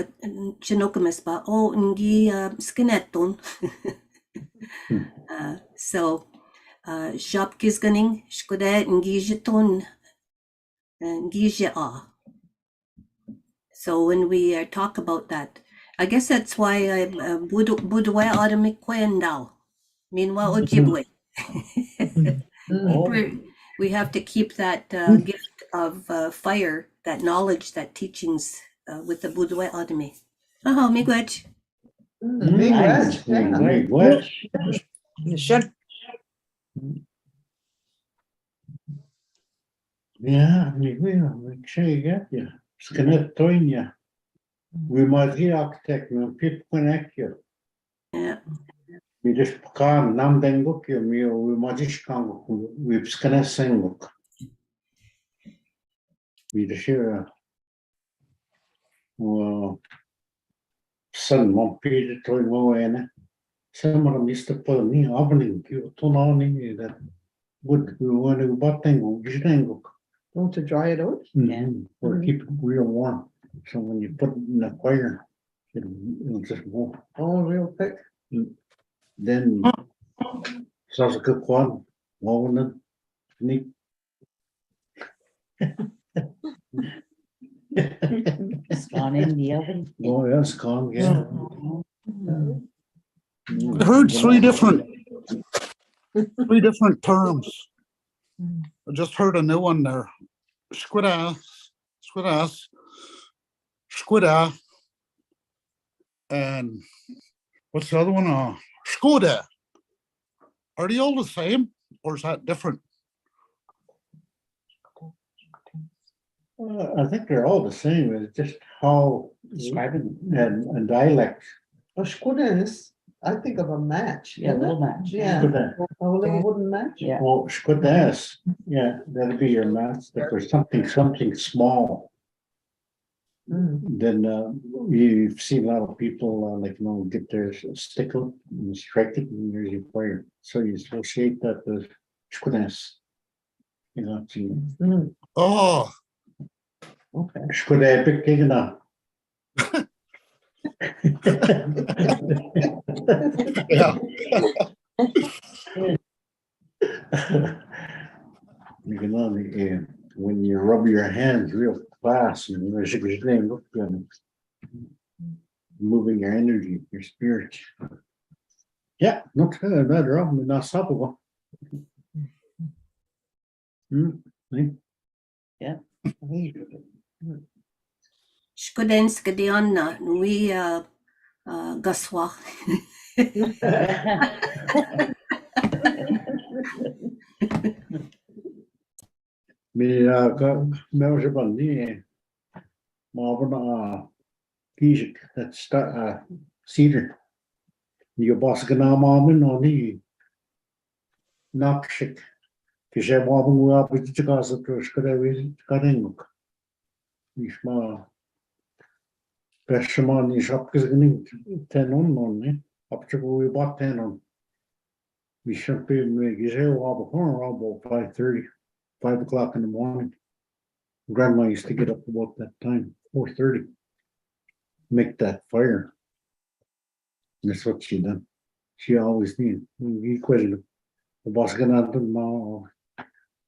chinokamis ba ngi skineton. So shop kisganing shkude ngi jeton ngi a. So when we talk about that, I guess that's why Bagida'waad automatic kwendao. Meanwhile, Ojibwe. Mm. Oh, We have to keep that gift of fire, that knowledge, that teachings with the Bagida'waad me. Oh, miigwech. Big wedge, yeah. Big wedge. You should. Ja, ik zeg het je. Skenet toinja. We might hear architect, no people connect you. Yeah. We just can nam denguk you, we might just can we skenet senguk. We just hear well son mom Peter toy mo ene. Some of them used to put me opening you turn on in that would we want to bot denguk, just denguk. Want to dry it out? Or keep it real warm. So when you put it in the fire, it'll just move. Oh, real quick. Then zoals ik ook kwam, wonen, niet. it's gone in the oven. Oh, ja, it's gone, yeah. I heard three different terms. I just heard a new one there. Squid ass, and what's the other one? Skoda. Are they all the same, or is that different? I think they're all the same, it's just how, Describing. and dialect. A squidens, I think of a match. Yeah, a isn't it? little match. Yeah, a little wooden match. Yeah. Well, squidess, yeah, that'd be your math, if there's something small. Then you've seen a lot of people like get their stick up and strike it and there's your fire. So you associate that with squidness. Oh, Okay. Squid big thing enough. yeah. You can only when you rub your hands real fast and moving your energy, your spirit. Yeah, not good, better off than not stoppable. Shkudens Gadiana, we gaswa. Meus bandi, maar kies dat cedar. Je boss gana mamen no ni nakshik. Kishe mabung wa biti chikasa troshkara we kadenguk. Nishma Peshaman is up because tenon on me. Up to we bought 10 on. We should be making about 5:30, 5 o'clock in the morning. Grandma used to get up about that time, 4:30. Make that fire. That's what she done. She always did. We quit it. The boss gonna do now.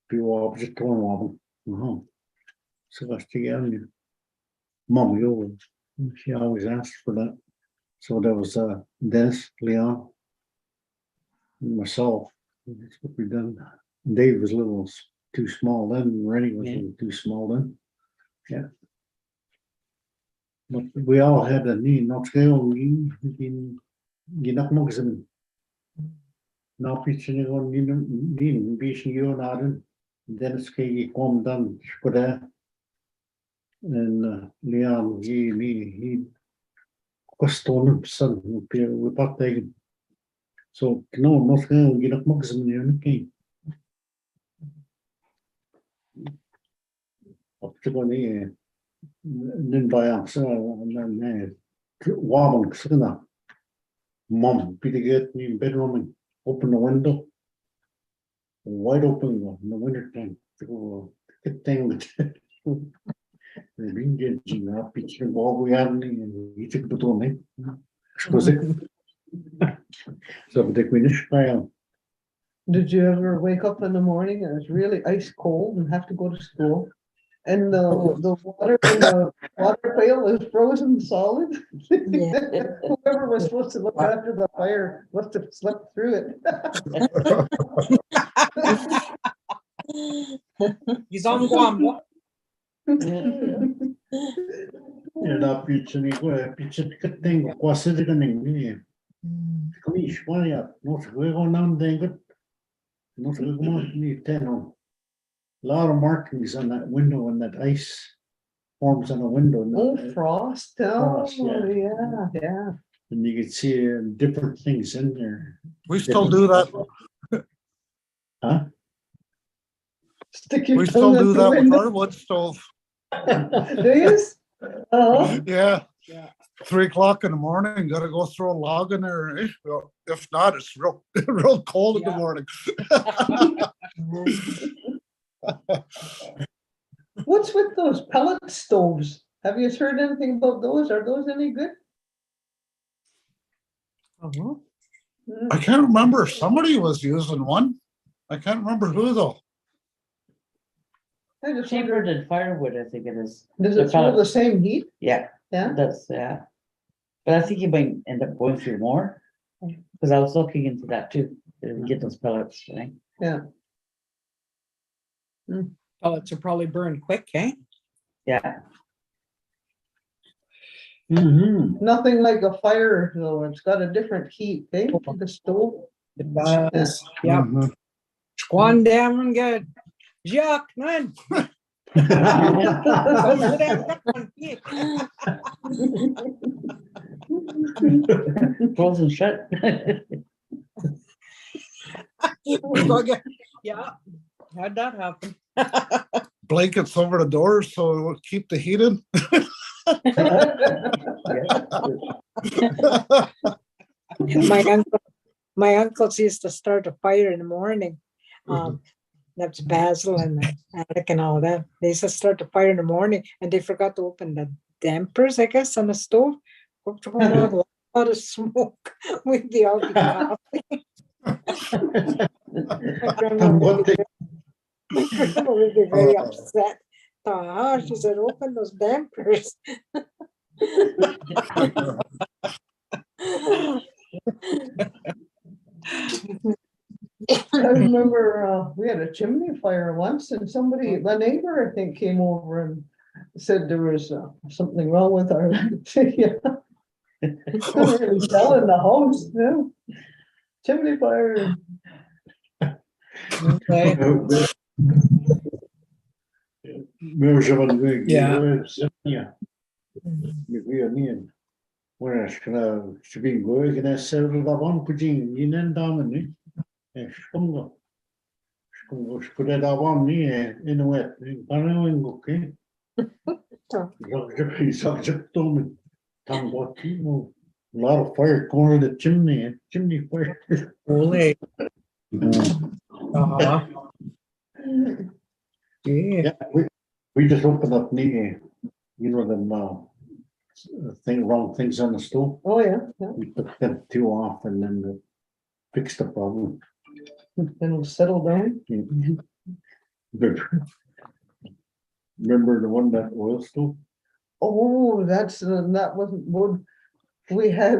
People opposite torn wobble. So that's together. Mom, you. She always asked for that. So there was Dennis, Leon, and myself. That's what we done. Dave was a little too small then. Rennie was a little too small then. Yeah. But we all had a need not scale. You not mugsum. Now pitching on you beaching you and Arden. Dennis Kay come down for that. And Leon, he Coston son we bought taken. So no, not going to get up mugs in the game. Up to go near then by us and then wobbling sooner. Mom, Peter get me in bedroom and open the window. Wide open in the winter time. Good thing with the ring getting up, pitching ball we had and he took the door. So the finish trial. Did you ever wake up in the morning and it's really ice cold and have to go to school? And the water in the water pail is frozen solid. Yeah. Whoever was supposed to look after the fire must have slept through it. He's on Guam. La pizza ni pizza que tengo quase de ganing. Kamish Maya, no se juega on them, no se juega ni ten on. A lot of markings on that window when that ice forms on a window. Oh, frost. Oh, Frost, yeah. yeah. And you can see different things in there. We still do that. Huh? Stick your We still tongue do out the that with window. our wood stove. Do you? Uh-huh. Yeah. Yeah. 3 o'clock in the morning, gotta go throw a log in there. Well, if not, it's real, real cold in the Yeah. morning. What's with those pellet stoves? Have you heard anything about those? Are those any good? Uh-huh. I can't remember. Somebody was using one. I can't remember who though. I just Cheaper wonder, than firewood, I think it is. does the it throw the pellet. same heat? Yeah, Yeah. that's, yeah. But I think you might end up going through more, because I was looking into that too, to get those pellets, right? Yeah. Pellets are probably burned quick, eh? Yeah, Mm-hmm. Nothing like a fire though. It's got a different heat, eh? The stove. It does. Yep. Mhm. Squan down and get Jack, man. frozen shut. Yeah, how'd that happen? Blankets over the doors so it would keep the heat in. My uncles used to start a fire in the morning. That's Basil and Alec and all that. They used to start the fire in the morning and they forgot to open the dampers, I guess, on the stove. A lot of smoke. We'd be all be coughing. My grandma would be very upset. She said, open those dampers. I remember we had a chimney fire once and somebody, a neighbor, I think, came over and said there was something wrong with our, yeah. Couldn't really tell in the house, yeah. Chimney fire. Okay. Yeah. Where I should be going and I said, one pudding, you know, Dominic. Skungo. Skulle det vara med i något? Bara en gång, okej? Jag köpte dem. A lot of fire going to the chimney fire. Holy. Uh-huh. Yeah. Yeah, we just opened up them wrong things on the stove. Oh, yeah, yeah. We took them two off and then fixed the problem. And it'll settle down. Remember the one that oil stove? Oh, that wasn't wood. We had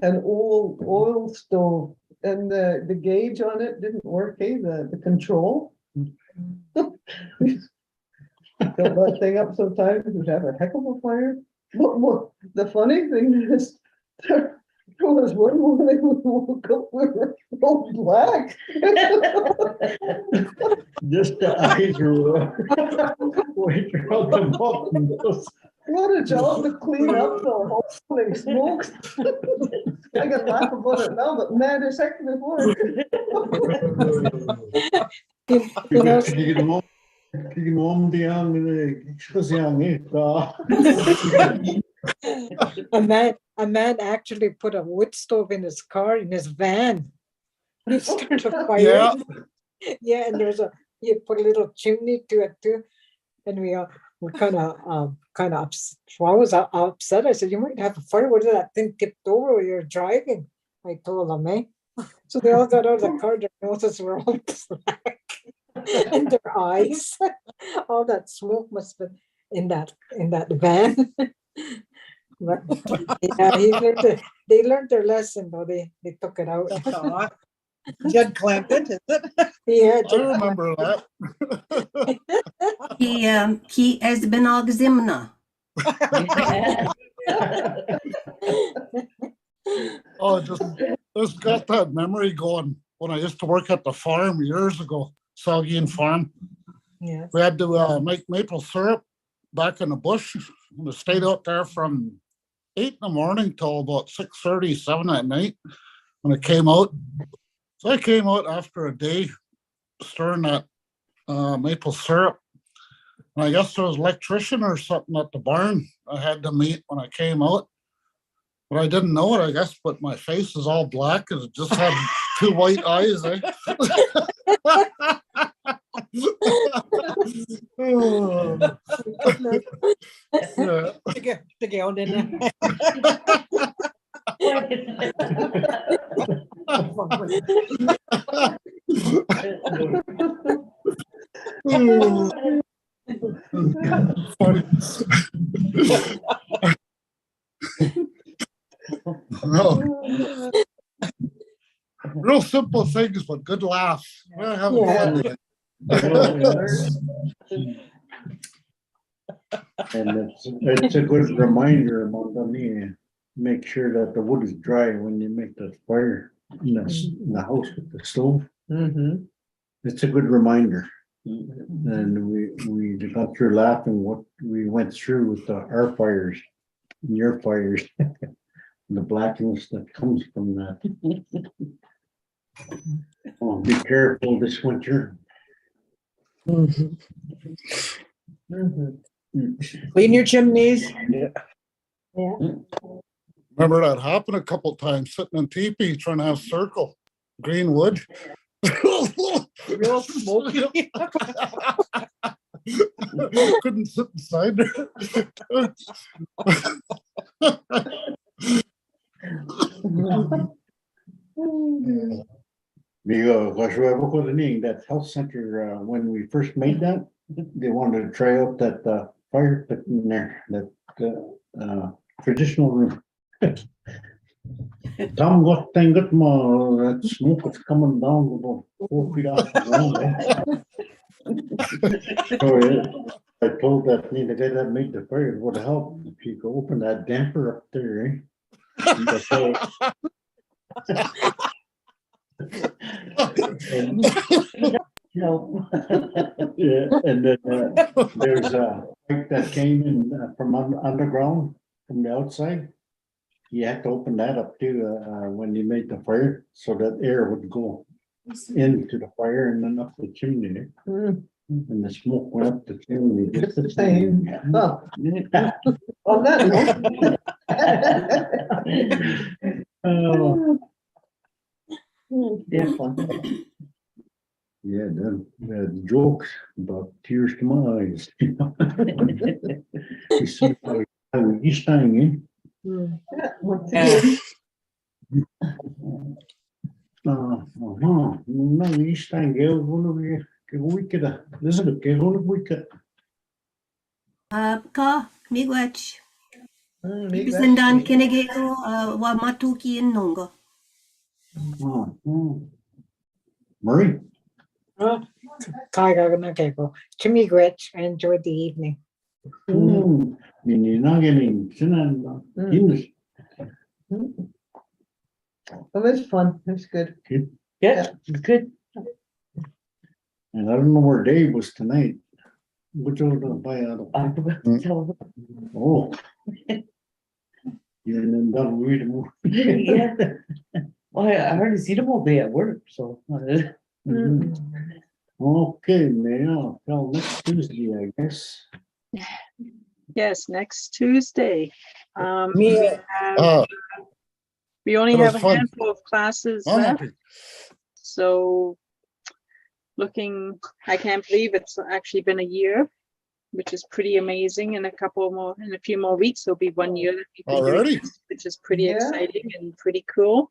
an old oil stove and the gauge on it didn't work, the control. Built that thing up sometimes, we'd have a heck of a fire. But the funny thing is, there was one morning we woke up, we were all black. Just the eyes were way around the bottom. What a job to clean up the whole thing, smokes. I can laugh about it now, but man, it's actually before. You know, a man actually put a wood stove in his car, in his van. He started a fire. Yeah. Yeah, and you put a little chimney to it too. And we were kind of upset. So I was upset. I said, you might have a fire. What did that thing tipped over while you're driving? I told them, eh? So they all got out of the car, their noses were all black. in their eyes. All that smoke must have been in that van. But yeah, they learned their lesson though. They took it out. Aw. Judd clamped it, is it? Yeah, I remember that. He has been Augzimna. Oh, just got that memory going when I used to work at the farm years ago, Saugeen Farm. yes. We had to make maple syrup back in the bush. We stayed out there from 8 in the morning till about 6:30, 7 at night when it came out. So I came out after a day stirring that maple syrup. And I guess there was an electrician or something at the barn I had to meet when I came out. But I didn't know it, I guess, but my face is all black and it just had two white eyes. Eh? Oh, yeah. Stick it out in there. Funny. No, real simple things, but good laugh. We're having fun Yeah. again. And it's a good reminder about me, make sure that the wood is dry when you make that fire in the house with the stove. Mm-hmm. It's a good reminder. And we got through laughing what we went through with our fires and your fires. The blackness that comes from that. Oh, be careful this winter. Mhm. Mm-hmm. Clean your chimneys. Yeah. Remember that happened a couple times, sitting in teepee trying to have circle, green wood. Real smoky. Couldn't sit inside there. That health center, when we first made that, they wanted to try out that fire pit in there, that traditional room. Tom got thing got more that smoke is coming down about 4 feet off the ground. So I told the guy that made the fire, it would help if you could open that damper up there, eh? No. Yeah, and then there's a pipe that came in from underground from the outside. You had to open that up too when you made the fire, so that air would go into the fire and then up the chimney. And the smoke went up the chimney. Just the same. Oh. On that note. Definitely. Yeah, the jokes about tears to my eyes. You see how each time, eh? Yeah, once again. No, each time, que wicked, Elizabeth, que wicked. Ka miigwech. Make that Bisendan shake. kenegego wa matuki in nongo. Murray? Oh, Kaiga na keko. Jimmy Gretch, I enjoyed the evening. You're not getting, Well, it's fun. It's good. Yeah, good. and I don't know where Dave was tonight. Which one to buy out I forgot to tell them. Oh. You didn't read them. Yeah. Well, I hardly see them all day at work, so. Okay, now, till next Tuesday, I guess. Yes, next Tuesday. Me, We only It was have a fun. handful of classes I'm left, happy. so I can't believe it's actually been a year, which is pretty amazing. In a few more weeks, it'll be 1 year that we've been doing Already? this, which is pretty Yeah. exciting and pretty cool.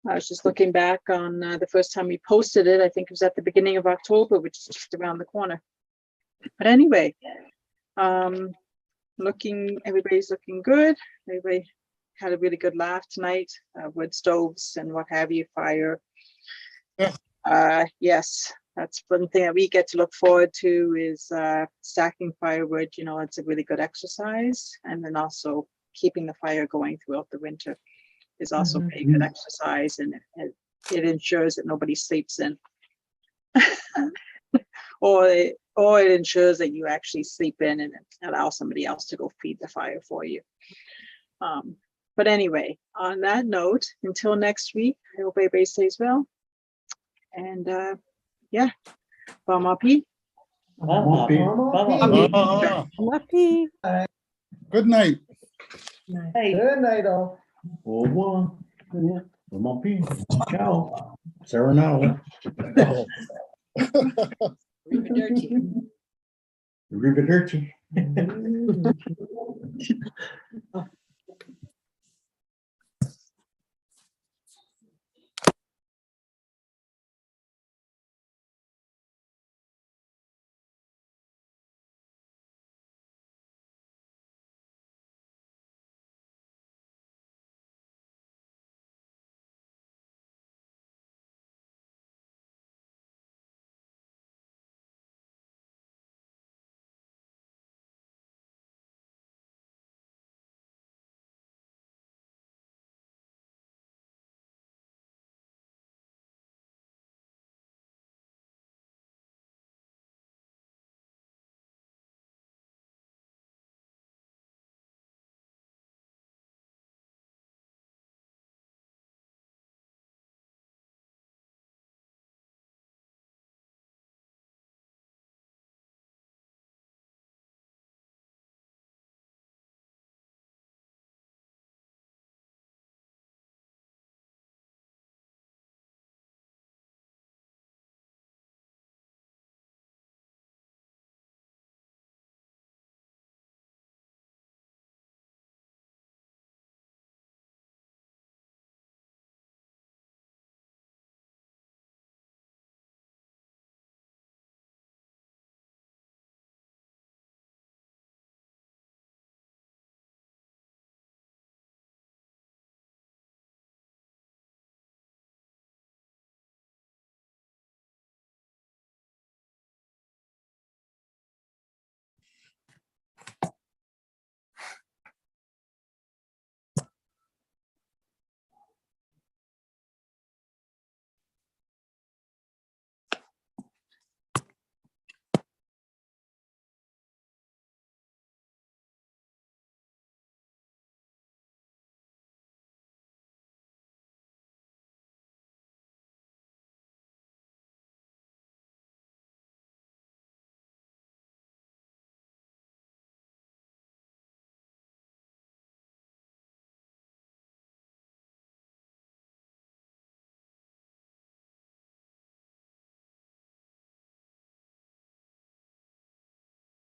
I was just looking back on the first time we posted it. I think it was at the beginning of October, which is just around the corner. But anyway, everybody's looking good. Everybody had a really good laugh tonight. Wood stoves and what have you, fire. Yeah. Yes, that's one thing that we get to look forward to is stacking firewood. You know, it's a really good exercise, and then also keeping the fire going throughout the winter is also Mhm. pretty good exercise, and it ensures that nobody sleeps in. or it ensures that you actually sleep in and allow somebody else to go feed the fire for you. But anyway, on that note, until next week, I hope everybody stays well. And yeah, Bamapi. Mumpy. Ah, Lucky. good night. Hey, Good night, all. Au revoir. Mumpy. Ciao. Serenade. Oh. Arrivederci. Arrivederci. Mm.